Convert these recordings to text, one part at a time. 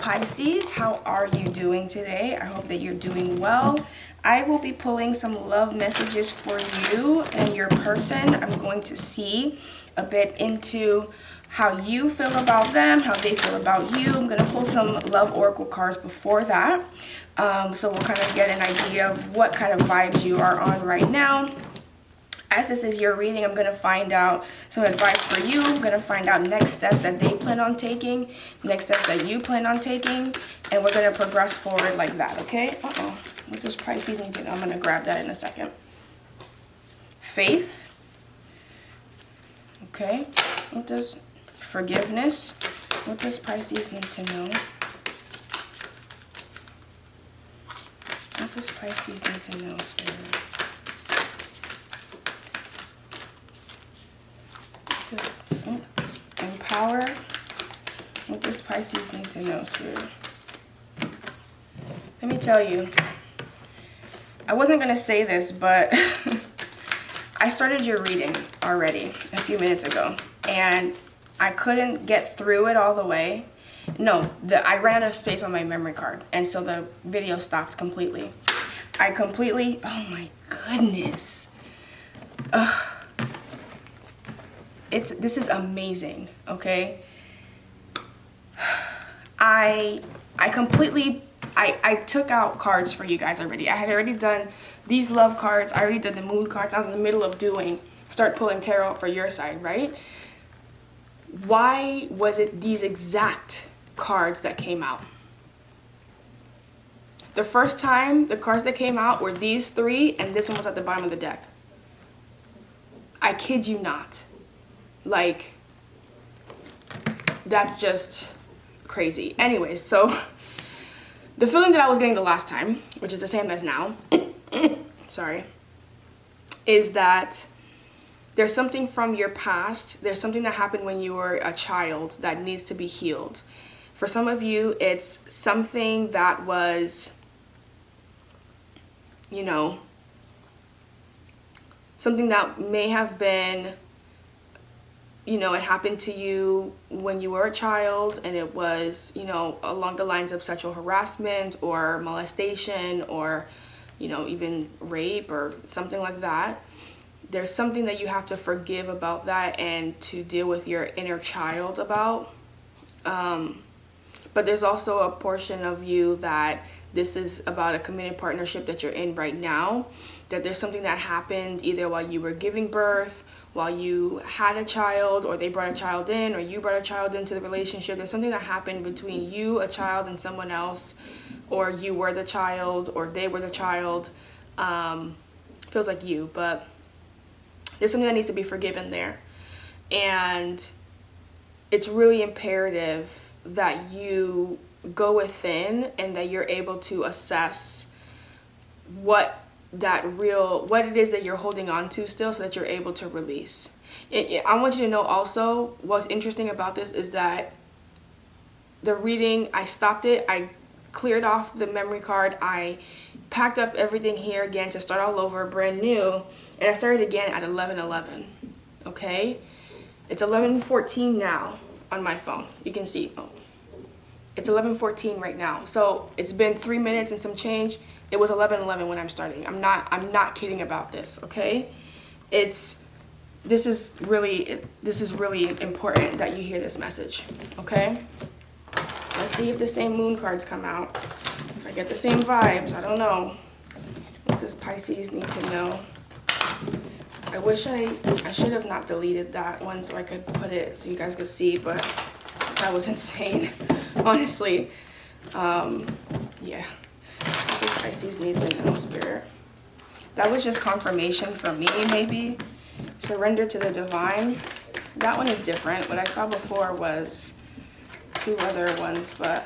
Pisces, how are you doing today? I hope that you're doing well. I will be pulling some love messages for you and your person. I'm going to see a bit into how you feel about them, how they feel about you. I'm going to pull some love oracle cards before that. So we'll kind of get an idea of what kind of vibes you are on right now. As this is your reading, I'm going to find out some advice for you. I'm going to find out next steps that they plan on taking, next steps that you plan on taking, and we're going to progress forward like that, okay? What does Pisces need to know? I'm going to grab that in a second. Faith. Okay. What does forgiveness? What does Pisces need to know? What does Pisces need to know, Spirit? Empower. What does Pisces need to know, Spirit? Let me tell you, I wasn't going to say this, but I started your reading already a few minutes ago, and I couldn't get through it all the way. No, I ran out of space on my memory card, and so the video stopped completely. Oh my goodness. Ugh. This is amazing, okay? I took out cards for you guys already. I had already done these love cards. I already did the moon cards. I was in the middle of start pulling tarot for your side, right? Why was it these exact cards that came out? The first time the cards that came out were these three, and this one was at the bottom of the deck. I kid you not. Like, that's just crazy. Anyways, so the feeling that I was getting the last time, which is the same as now, sorry, is that there's something from your past, there's something that happened when you were a child that needs to be healed. For some of you, it's something that was, you know, something that may have been, you know, it happened to you when you were a child, and it was, you know, along the lines of sexual harassment or molestation or, you know, even rape or something like that. There's something that you have to forgive about that and to deal with your inner child about. But there's also a portion of you that this is about a committed partnership that you're in right now, that there's something that happened either while you were giving birth, while you had a child, or they brought a child in, or you brought a child into the relationship. There's something that happened between you, a child, and someone else, or you were the child, or they were the child. Feels like you, but there's something that needs to be forgiven there. And it's really imperative that you go within and that you're able to assess what it is that you're holding on to still, so that you're able to release. I want you to know also what's interesting about this is that the reading, I stopped it, I cleared off the memory card, I packed up everything here again to start all over brand new, and I started again at 11:11. Okay, it's 11:14 now on my phone. You can see, it's 11:14 right now. So it's been 3 minutes and some change. It was 11:11 when I'm starting. I'm not kidding about this, okay? This is really important that you hear this message, okay? Let's see if the same moon cards come out. If I get the same vibes, I don't know. What does Pisces need to know? I wish I should have not deleted that one so I could put it so you guys could see, but that was insane, honestly. Yeah. Pisces needs to know, Spirit. That was just confirmation for me, maybe. Surrender to the divine. That one is different. What I saw before was two other ones, but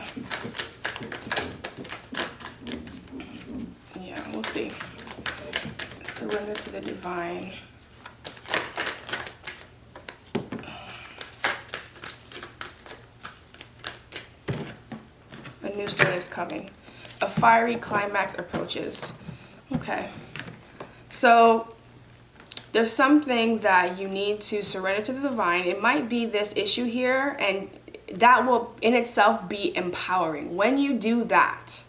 yeah, we'll see. Surrender to the divine. A new start is coming. A fiery climax approaches. Okay. So there's something that you need to surrender to the divine. It might be this issue here, and that will in itself be empowering. When you do that,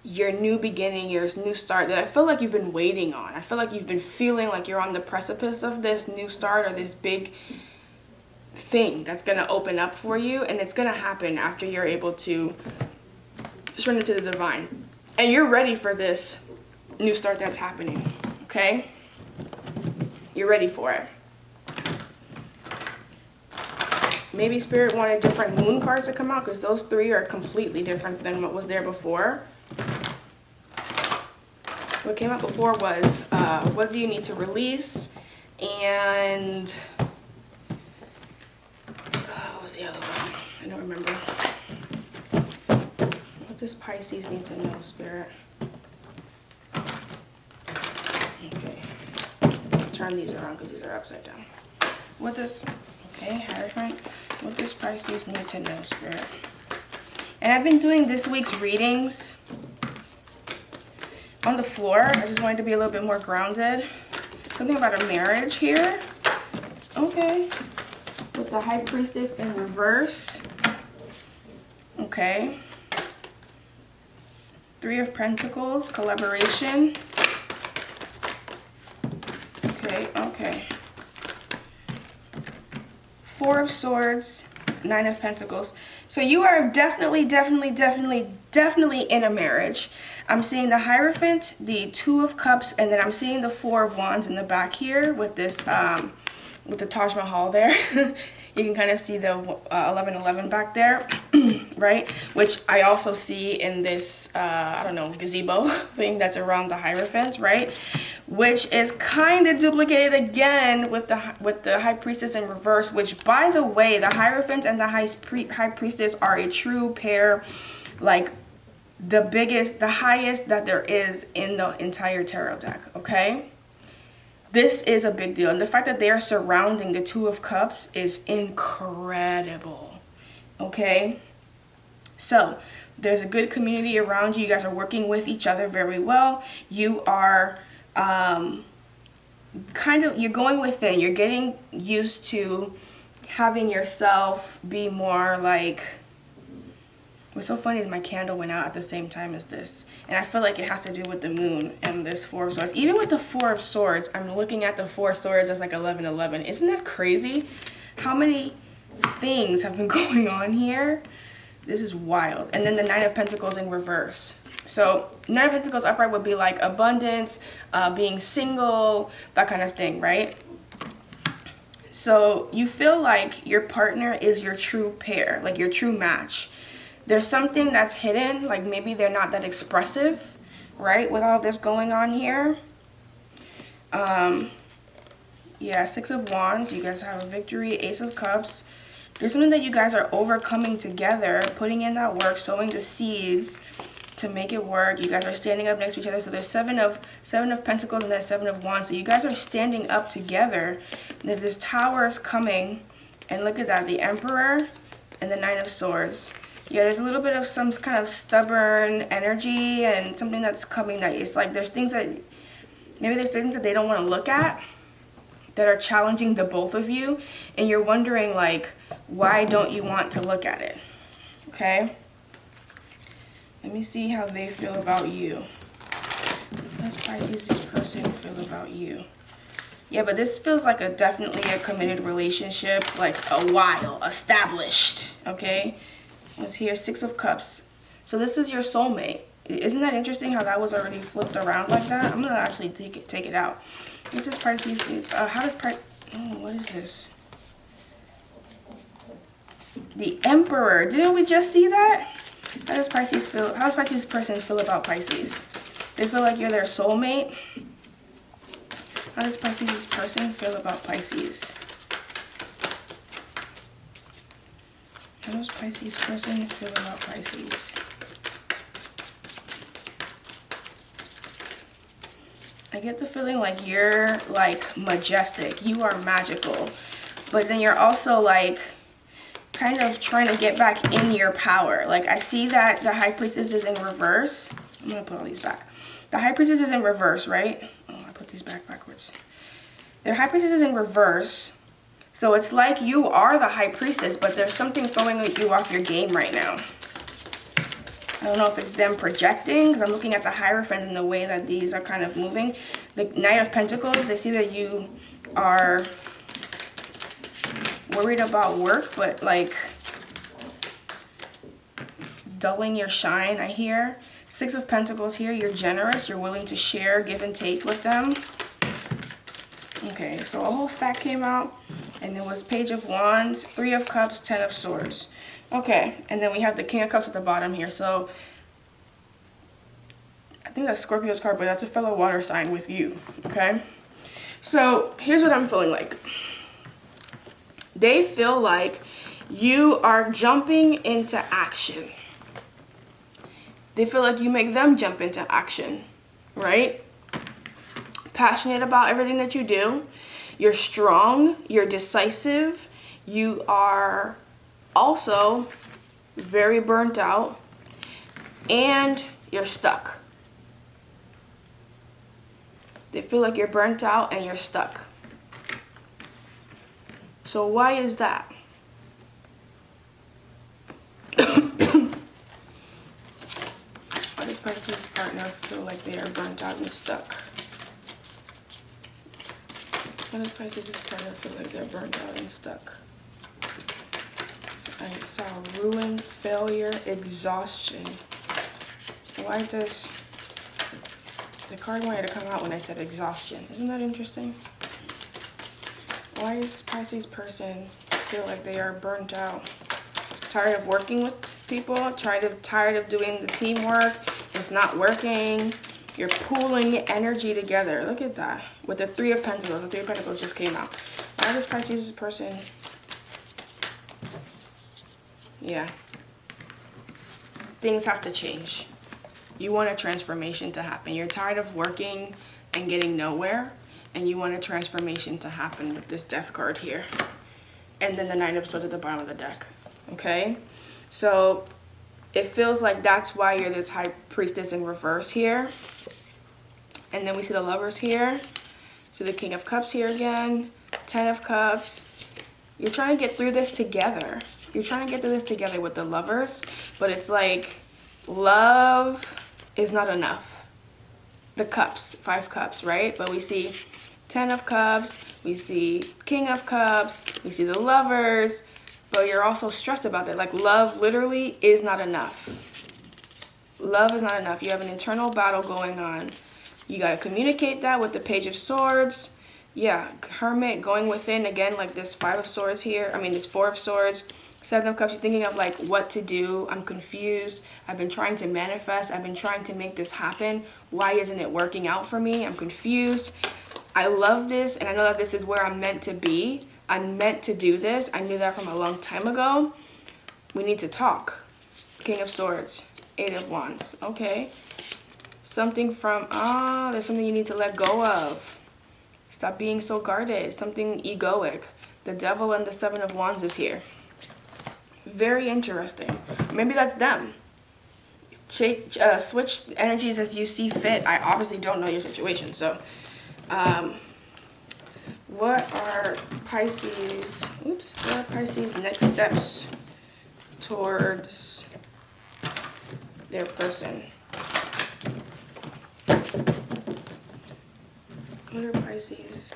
your new beginning, your new start that I feel like you've been waiting on. I feel like you've been feeling like you're on the precipice of this new start or this big thing that's going to open up for you, and it's going to happen after you're able to surrender to the divine. And you're ready for this new start that's happening, okay? You're ready for it. Maybe Spirit wanted different moon cards to come out because those 3 are completely different than what was there before. What came out before was, what do you need to release? And what was the other one? I don't remember. What does Pisces need to know, Spirit? Okay. Turn these around because these are upside down. What does, okay, Hierophant. What does Pisces need to know, Spirit? And I've been doing this week's readings on the floor. I just wanted to be a little bit more grounded. Something about a marriage here. Okay. With the High Priestess in reverse. Okay. 3 of Pentacles, collaboration. Okay. 4 of Swords, 9 of Pentacles. So you are definitely in a marriage. I'm seeing the Hierophant, the 2 of Cups, and then I'm seeing the 4 of Wands in the back here with this, with the Taj Mahal there. You can kind of see the 1111 back there, right? Which I also see in this, I don't know, gazebo thing that's around the Hierophant, right? Which is kind of duplicated again with the High Priestess in reverse, which, by the way, the Hierophant and the High Priestess are a true pair, like the biggest, the highest that there is in the entire tarot deck, okay? This is a big deal. And the fact that they are surrounding the 2 of Cups is incredible, okay? So there's a good community around you. You guys are working with each other very well. You are you're going within. You're getting used to having yourself be more like, what's so funny is my candle went out at the same time as this. And I feel like it has to do with the moon and this 4 of Swords. Even with the 4 of Swords, I'm looking at the 4 of Swords as like 1111. Isn't that crazy? How many things have been going on here? This is wild. And then the 9 of Pentacles in reverse. So 9 of Pentacles upright would be like abundance, being single, that kind of thing, right? So you feel like your partner is your true pair, like your true match. There's something that's hidden, like maybe they're not that expressive, right, with all this going on here. Yeah, 6 of Wands, you guys have a victory, Ace of Cups. There's something that you guys are overcoming together, putting in that work, sowing the seeds to make it work. You guys are standing up next to each other. So there's 7 of Pentacles and then 7 of Wands. So you guys are standing up together. And this Tower is coming, and look at that, the Emperor and the 9 of Swords. Yeah, there's a little bit of some kind of stubborn energy and something that's coming that is like, there's things that, maybe there's things that they don't want to look at that are challenging the both of you. And you're wondering like, why don't you want to look at it? Okay. Let me see how they feel about you. How does Pisces, this person, feel about you? Yeah, but this feels like definitely a committed relationship, like a while, established, okay? Let's hear 6 of Cups. So this is your soulmate. Isn't that interesting how that was already flipped around like that? I'm gonna actually take it out. What does Pisces, how does Pisces, oh, what is this? The Emperor, didn't we just see that? How does Pisces feel, how does Pisces person feel about Pisces? They feel like you're their soulmate? How does Pisces person feel about Pisces? How does Pisces person feel about Pisces? I get the feeling like you're like majestic. You are magical. But then you're also like kind of trying to get back in your power. Like I see that the High Priestess is in reverse. I'm going to put all these back. The High Priestess is in reverse, right? Oh, I put these back backwards. The High Priestess is in reverse. So it's like you are the high priestess, but there's something throwing you off your game right now. I don't know if it's them projecting, because I'm looking at the Hierophant and the way that these are kind of moving. The Knight of Pentacles, they see that you are worried about work, but like dulling your shine, I hear. Six of Pentacles here, you're generous, you're willing to share, give and take with them. Okay, so a whole stack came out, and it was Page of Wands, Three of Cups, Ten of Swords. Okay, and then we have the King of Cups at the bottom here. So I think that's Scorpio's card, but that's a fellow water sign with you, okay? So here's what I'm feeling like. They feel like you are jumping into action. They feel like you make them jump into action, right? Passionate about everything that you do. You're strong, you're decisive, you are also very burnt out, and you're stuck. They feel like you're burnt out and you're stuck. So why is that? Why does Pisces partner feel like they are burnt out and stuck? Why does Pisces partner feel like they're burnt out and stuck? I saw ruin, failure, exhaustion. Why does the card wanted to come out when I said exhaustion? Isn't that interesting? Why does Pisces person feel like they are burnt out? Tired of working with people, tired of doing the teamwork. It's not working. You're pooling energy together. Look at that. With the Three of Pentacles. The Three of Pentacles just came out. Why does Pisces person... Yeah. Things have to change. You want a transformation to happen. You're tired of working and getting nowhere. And you want a transformation to happen with this Death card here. And then the Knight of Swords at the bottom of the deck. Okay? So it feels like that's why you're this High Priestess in reverse here. And then we see the Lovers here. So the King of Cups here again. Ten of Cups. You're trying to get through this together. You're trying to get through this together with the Lovers. But it's like love is not enough. The Cups. 5 Cups, right? But we see Ten of Cups. We see King of Cups. We see the Lovers. But you're also stressed about that. Like love literally is not enough. Love is not enough. You have an internal battle going on. You got to communicate that with the Page of Swords. Yeah, Hermit going within again, like this 5 of Swords here. I mean, this 4 of Swords. 7 of Cups, you're thinking of like what to do. I'm confused. I've been trying to manifest. I've been trying to make this happen. Why isn't it working out for me? I'm confused. I love this, and I know that this is where I'm meant to be. I'm meant to do this. I knew that from a long time ago. We need to talk. King of Swords, 8 of Wands. Okay. Something from, there's something you need to let go of. Stop being so guarded. Something egoic. The Devil and the 7 of Wands is here. Very interesting. Maybe that's them. Switch energies as you see fit. I obviously don't know your situation, so what are Pisces next steps towards their person? What are Pisces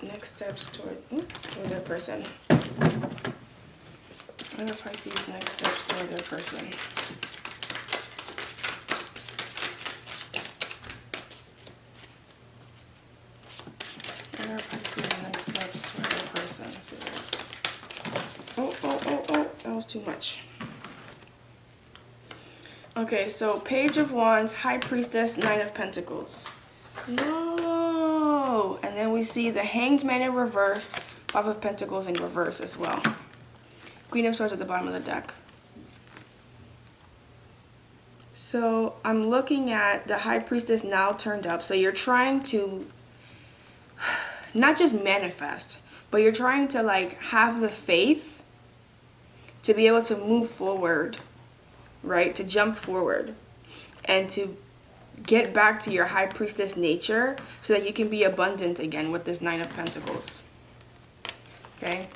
next steps toward their person? What are Pisces next steps toward their person? What are Pisces next steps toward their person? Oh, that was too much. Okay, so Page of Wands, High Priestess, Nine of Pentacles. No! And then we see the Hanged Man in reverse, 5 of Pentacles in reverse as well. Queen of Swords at the bottom of the deck. So I'm looking at the High Priestess now turned up. So you're trying to not just manifest, but you're trying to like have the faith to be able to move forward, right? To jump forward and to get back to your High Priestess nature so that you can be abundant again with this Nine of Pentacles. Okay?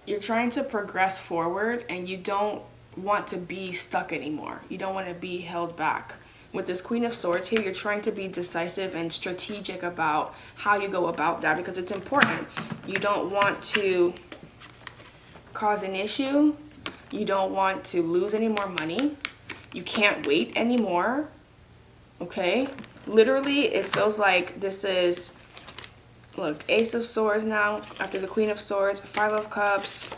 You're trying to progress forward and you don't want to be stuck anymore. You don't want to be held back. With this Queen of Swords here, you're trying to be decisive and strategic about how you go about that because it's important. You don't want to cause an issue. You don't want to lose any more money. You can't wait anymore. Okay? Literally, it feels like this is, look, Ace of Swords now, after the Queen of Swords, Five of Cups,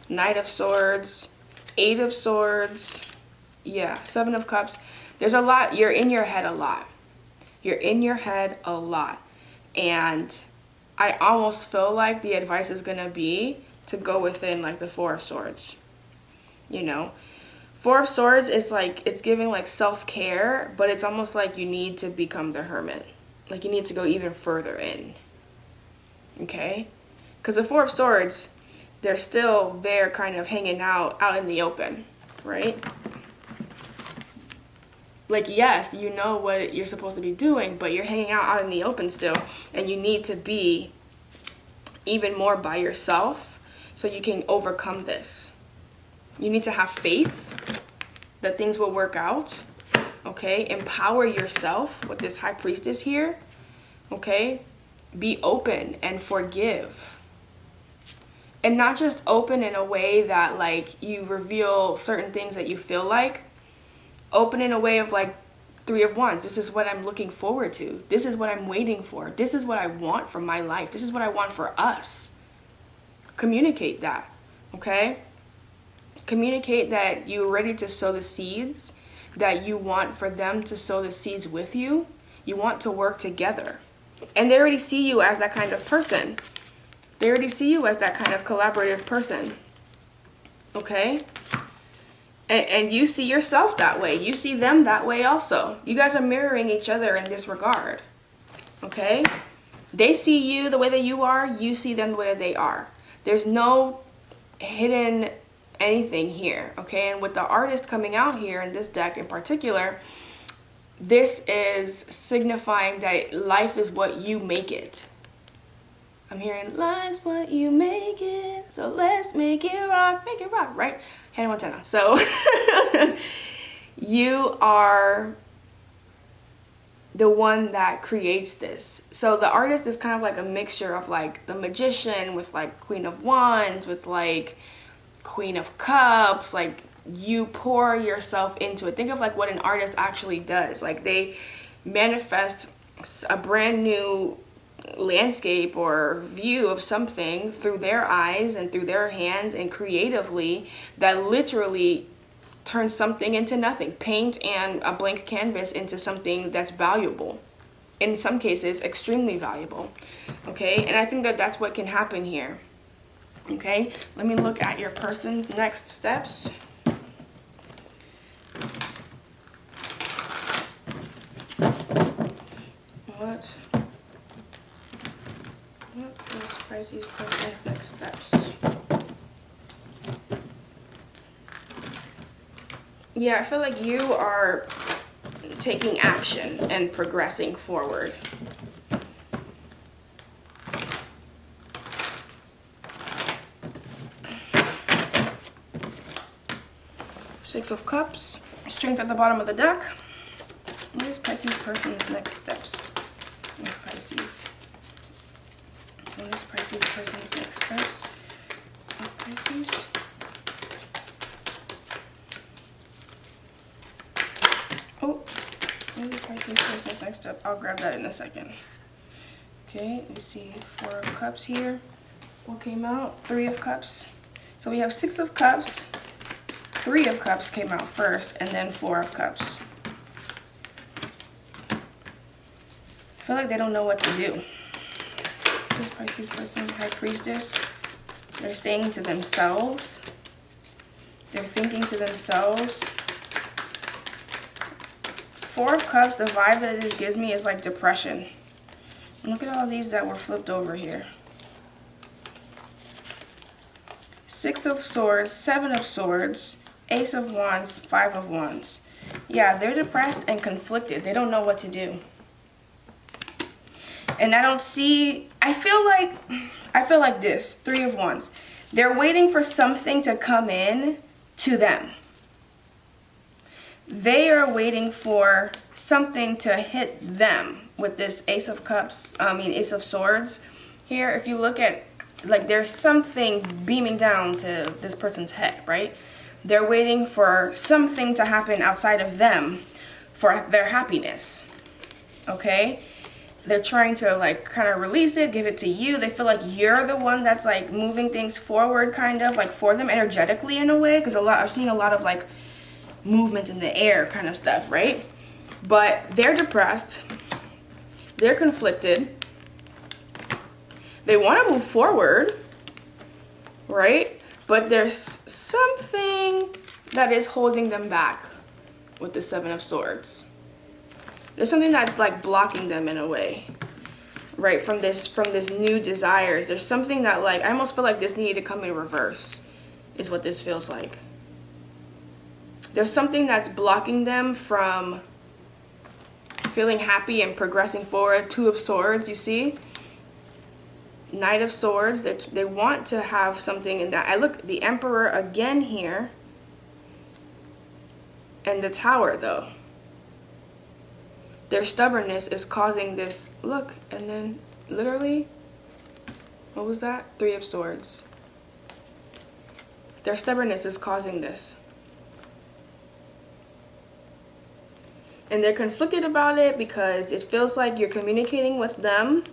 Knight of Swords, Eight of Swords, yeah, Seven of Cups. There's a lot. You're in your head a lot. You're in your head a lot. And I almost feel like the advice is going to be to go within like the Four of Swords. You know? Four of Swords is like, it's giving like self-care, but it's almost like you need to become the hermit. Like you need to go even further in. Okay? Because the Four of Swords, they're still there kind of hanging out in the open, right? Like, yes, you know what you're supposed to be doing, but you're hanging out in the open still, and you need to be even more by yourself so you can overcome this. You need to have faith that things will work out, okay? Empower yourself with this High Priestess here, okay? Be open and forgive. And not just open in a way that, like, you reveal certain things that you feel like. Open in a way of like Three of Wands. This is what I'm looking forward to. This is what I'm waiting for. This is what I want from my life. This is what I want for us. Communicate that, okay? Communicate that you're ready to sow the seeds, that you want for them to sow the seeds with you. You want to work together. And they already see you as that kind of person. They already see you as that kind of collaborative person, okay? And you see yourself that way. You see them that way also. You guys are mirroring each other in this regard. Okay? They see you the way that you are. You see them the way that they are. There's no hidden anything here. Okay? And with the Artist coming out here in this deck in particular, this is signifying that life is what you make it. I'm hearing life's what you make it. So let's make it rock, right? Hannah Montana. So you are the one that creates this. So the Artist is kind of like a mixture of like the Magician with like Queen of Wands, with like Queen of Cups. Like you pour yourself into it. Think of like what an artist actually does. Like they manifest a brand new landscape or view of something through their eyes and through their hands and creatively that literally turns something into nothing. Paint and a blank canvas into something that's valuable. In some cases, extremely valuable. Okay, and I think that that's what can happen here. Okay, let me look at your person's next steps. What is Pisces person's next steps? Yeah, I feel like you are taking action and progressing forward. Six of Cups, strength at the bottom of the deck. What is Pisces person's next steps? What is Pisces? What is Pisces person's next steps? What Pisces? Oh, what is Pisces person's next step? I'll grab that in a second. Okay, you see Four of Cups here. What came out? Three of Cups. So we have Six of Cups. Three of Cups came out first, and then Four of Cups. I feel like they don't know what to do. This Pisces person, High Priestess, they're staying to themselves. They're thinking to themselves. Four of Cups, the vibe that this gives me is like depression. And look at all these that were flipped over here. Six of Swords, Seven of Swords, Ace of Wands, Five of Wands. Yeah, they're depressed and conflicted. They don't know what to do. And I don't see, I feel like this, Three of Wands. They're waiting for something to come in to them. They are waiting for something to hit them with this Ace of Swords here. If you look at, like, there's something beaming down to this person's head, right? They're waiting for something to happen outside of them for their happiness, okay? They're trying to, like, kind of release it, give it to you. They feel like you're the one that's, like, moving things forward, kind of, like, for them energetically in a way. Because I've seen a lot of, like, movement in the air kind of stuff, right? But they're depressed. They're conflicted. They want to move forward, right? But there's something that is holding them back with the Seven of Swords. There's something that's like blocking them in a way, right? From this new desires. There's something that, like, I almost feel like this needed to come in reverse, is what this feels like. There's something that's blocking them from feeling happy and progressing forward. Two of Swords, you see? Knight of Swords, they want to have something in that. I look, the Emperor again here. And the Tower, though. Their stubbornness is causing this, look, and then literally, what was that? Three of Swords. Their stubbornness is causing this. And they're conflicted about it because it feels like you're communicating with them.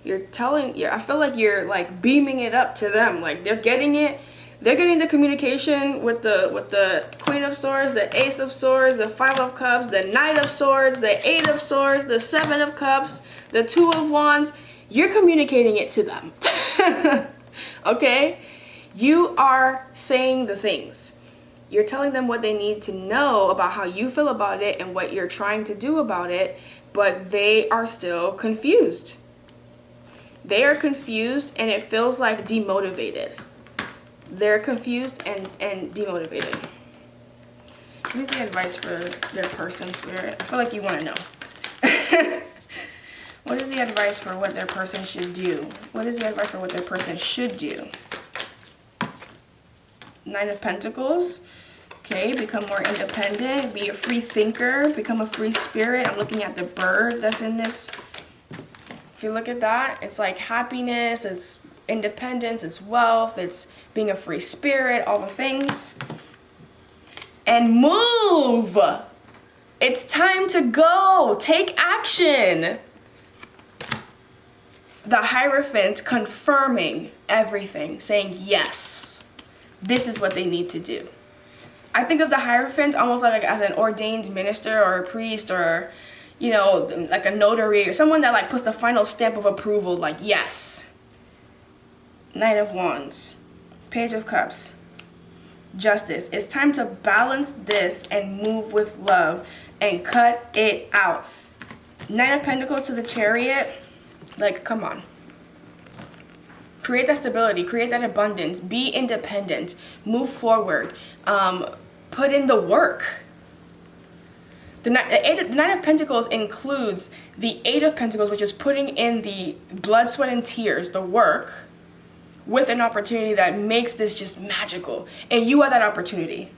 I feel like you're, like, beaming it up to them. Like, they're getting it. They're getting the communication with the Queen of Swords, the Ace of Swords, the Five of Cups, the Knight of Swords, the Eight of Swords, the Seven of Cups, the Two of Wands. You're communicating it to them. Okay? You are saying the things. You're telling them what they need to know about how you feel about it and what you're trying to do about it, but they are still confused. They are confused, and it feels like demotivated. They're confused and demotivated. What is the advice for their person, Spirit? I feel like you want to know. What is the advice for what their person should do? What is the advice for what their person should do? Nine of Pentacles. Okay, become more independent. Be a free thinker. Become a free spirit. I'm looking at the bird that's in this. If you look at that, it's like happiness, it's independence, it's wealth, it's being a free spirit, all the things. And move! It's time to go. Take action. The Hierophant confirming everything, saying yes. This is what they need to do. I think of the Hierophant almost like as an ordained minister or a priest or, you know, like a notary or someone that, like, puts the final stamp of approval, like, yes. Knight of Wands, Page of Cups, Justice. It's time to balance this and move with love and cut it out. Nine of Pentacles to the Chariot. Like, come on. Create that stability, create that abundance, be independent, move forward, put in the work. The Nine of Pentacles includes the Eight of Pentacles, which is putting in the blood, sweat, and tears, the work, with an opportunity that makes this just magical. And you are that opportunity.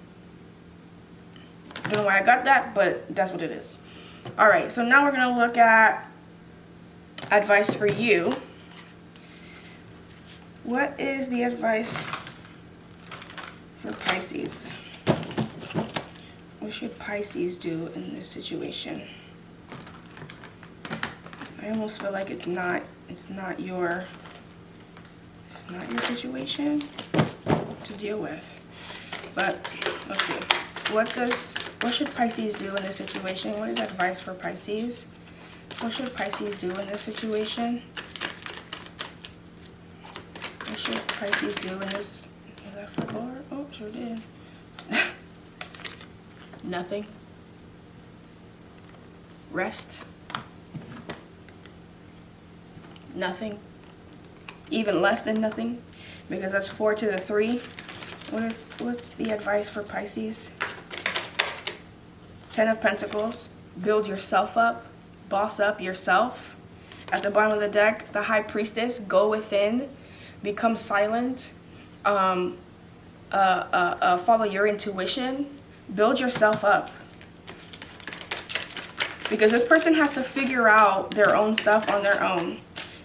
I don't know why I got that, but that's what it is. All right, so now we're going to look at advice for you. What is the advice for Pisces? What should Pisces do in this situation? I almost feel like it's not your situation to deal with. But let's see. What should Pisces do in this situation? What is advice for Pisces? What should Pisces do in this situation? What should Pisces do in this? You left the board? Oh, sure did. Nothing. Rest. Nothing. Even less than nothing, because that's 4 to the 3. What's the advice for Pisces? Ten of Pentacles, build yourself up, boss up yourself. At the bottom of the deck, the High Priestess, go within, become silent, follow your intuition, build yourself up. Because this person has to figure out their own stuff on their own.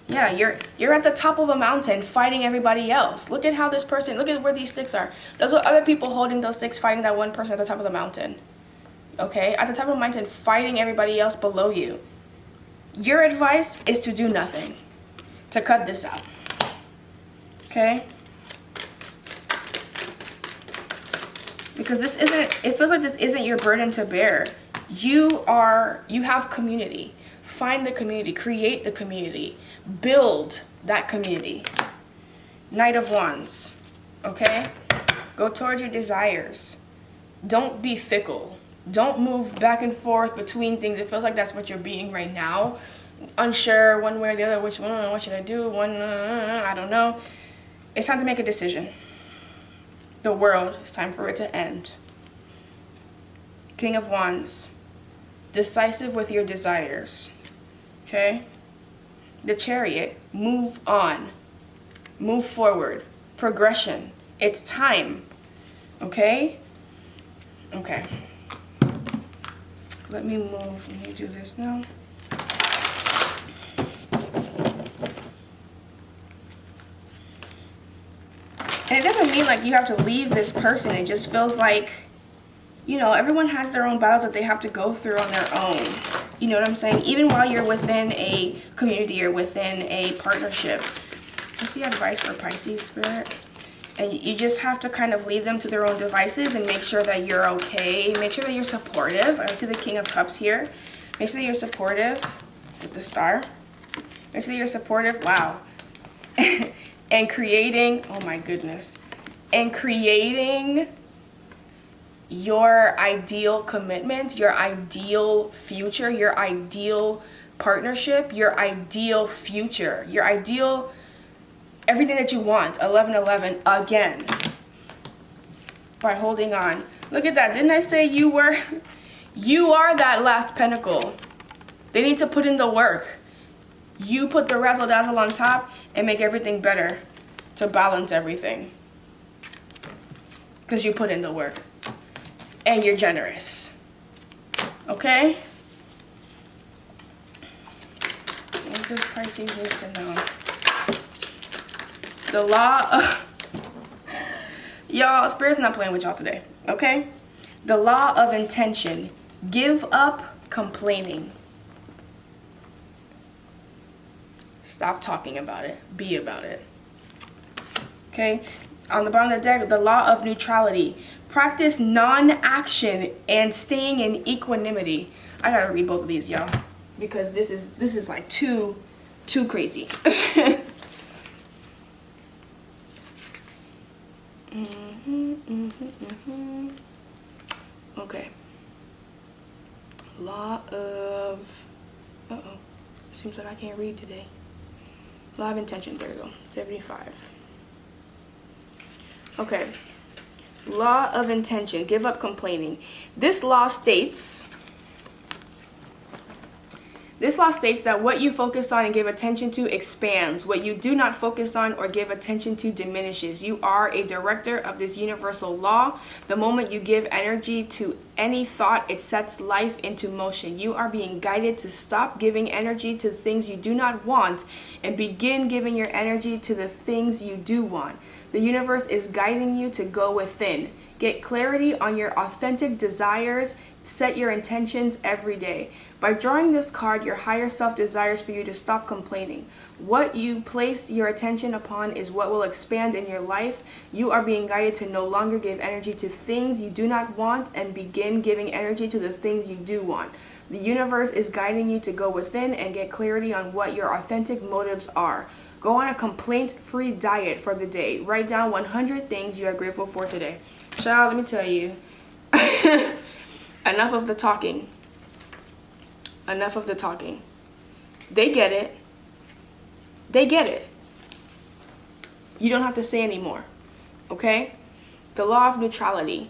Yeah, you're at the top of a mountain fighting everybody else. Look at how this person, look at where these sticks are. Those are other people holding those sticks fighting that one person at the top of the mountain. Okay, at the top of the mountain fighting everybody else below you. Your advice is to do nothing, to cut this out. Okay? Because this isn't, it feels like this isn't your burden to bear. You have community. Find the community, create the community, build that community. Knight of Wands, okay? Go towards your desires. Don't be fickle. Don't move back and forth between things. It feels like that's what you're being right now. Unsure one way or the other, which one, what should I do? I don't know. It's time to make a decision. The world, it's time for it to end. King of Wands, decisive with your desires. Okay? The Chariot, move on. Move forward. Progression. It's time. Okay? Okay. Let me move. Let me do this now. And it doesn't mean like you have to leave this person. It just feels like, you know, everyone has their own battles that they have to go through on their own. You know what I'm saying? Even while you're within a community or within a partnership. What's the advice for Pisces, Spirit? And you just have to kind of leave them to their own devices and make sure that you're okay. Make sure that you're supportive. I see the King of Cups here. Make sure that you're supportive with the Star. Make sure that you're supportive. Wow. And creating, oh my goodness. And creating your ideal commitment, your ideal future, your ideal partnership, your ideal future, your ideal everything that you want. 1111 again by holding on. Look at that. Didn't I say you are that last pentacle? They need to put in the work. You put the razzle dazzle on top and make everything better to balance everything, because you put in the work and you're generous. Okay? What does Pisces need to know? The law of... Y'all, Spirit's not playing with y'all today, okay? The law of intention. Give up complaining. Stop talking about it. Be about it. Okay? On the bottom of the deck, the law of neutrality. Practice non-action and staying in equanimity. I gotta read both of these, y'all, because this is like too crazy. Okay. Law of... Uh-oh. Seems like I can't read today. Law of intention. There we go. 75. Okay. Law of intention. Give up complaining. This law states that what you focus on and give attention to expands. What you do not focus on or give attention to diminishes. You are a director of this universal law. The moment you give energy to any thought, it sets life into motion. You are being guided to stop giving energy to things you do not want and begin giving your energy to the things you do want. The universe is guiding you to go within. Get clarity on your authentic desires. Set your intentions every day. By drawing this card, your higher self desires for you to stop complaining. What you place your attention upon is what will expand in your life. You are being guided to no longer give energy to things you do not want and begin giving energy to the things you do want. The universe is guiding you to go within and get clarity on what your authentic motives are. Go on a complaint-free diet for the day. Write down 100 things you are grateful for today. Child, let me tell you. Enough of the talking. Enough of the talking. They get it. They get it. You don't have to say anymore. Okay? The law of neutrality.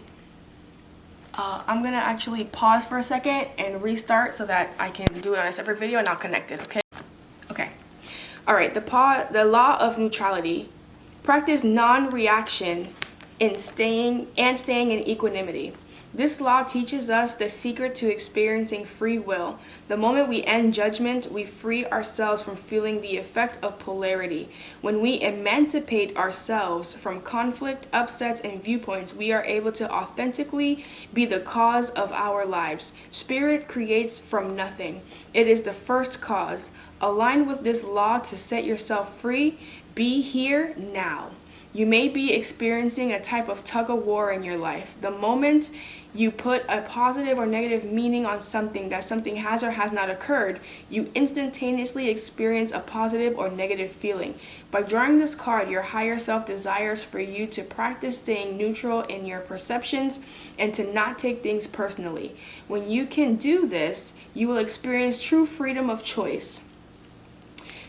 I'm gonna actually pause for a second and restart so that I can do it on a separate video and I'll connect it, okay? Okay. All right, the law of neutrality. Practice non-reaction in staying in equanimity. This law teaches us the secret to experiencing free will. The moment we end judgment, we free ourselves from feeling the effect of polarity. When we emancipate ourselves from conflict, upsets, and viewpoints, we are able to authentically be the cause of our lives. Spirit creates from nothing. It is the first cause. Align with this law to set yourself free. Be here now. You may be experiencing a type of tug of war in your life. The moment you put a positive or negative meaning on something, that something has or has not occurred, you instantaneously experience a positive or negative feeling. By drawing this card, your higher self desires for you to practice staying neutral in your perceptions and to not take things personally. When you can do this, you will experience true freedom of choice.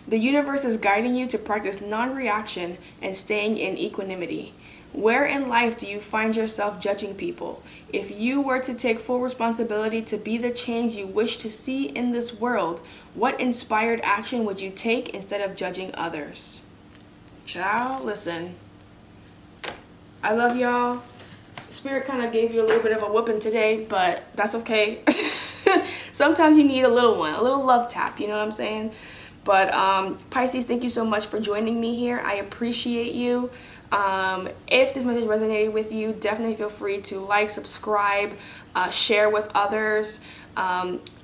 The universe is guiding you to practice non-reaction and staying in equanimity. Where in life do you find yourself judging people? If you were to take full responsibility to be the change you wish to see in this world, what inspired action would you take instead of judging others? Child, listen. I love y'all. Spirit kind of gave you a little bit of a whooping today, but that's okay. Sometimes you need a little one, a little love tap, you know what I'm saying? But Pisces, thank you so much for joining me here. I appreciate you. If this message resonated with you, definitely feel free to like, subscribe, share with others.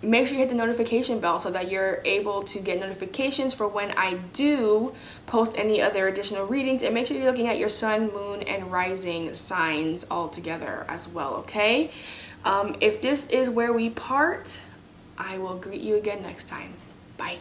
Make sure you hit the notification bell so that you're able to get notifications for when I do post any other additional readings. And make sure you're looking at your sun, moon, and rising signs all together as well, okay? If this is where we part, I will greet you again next time. Bye.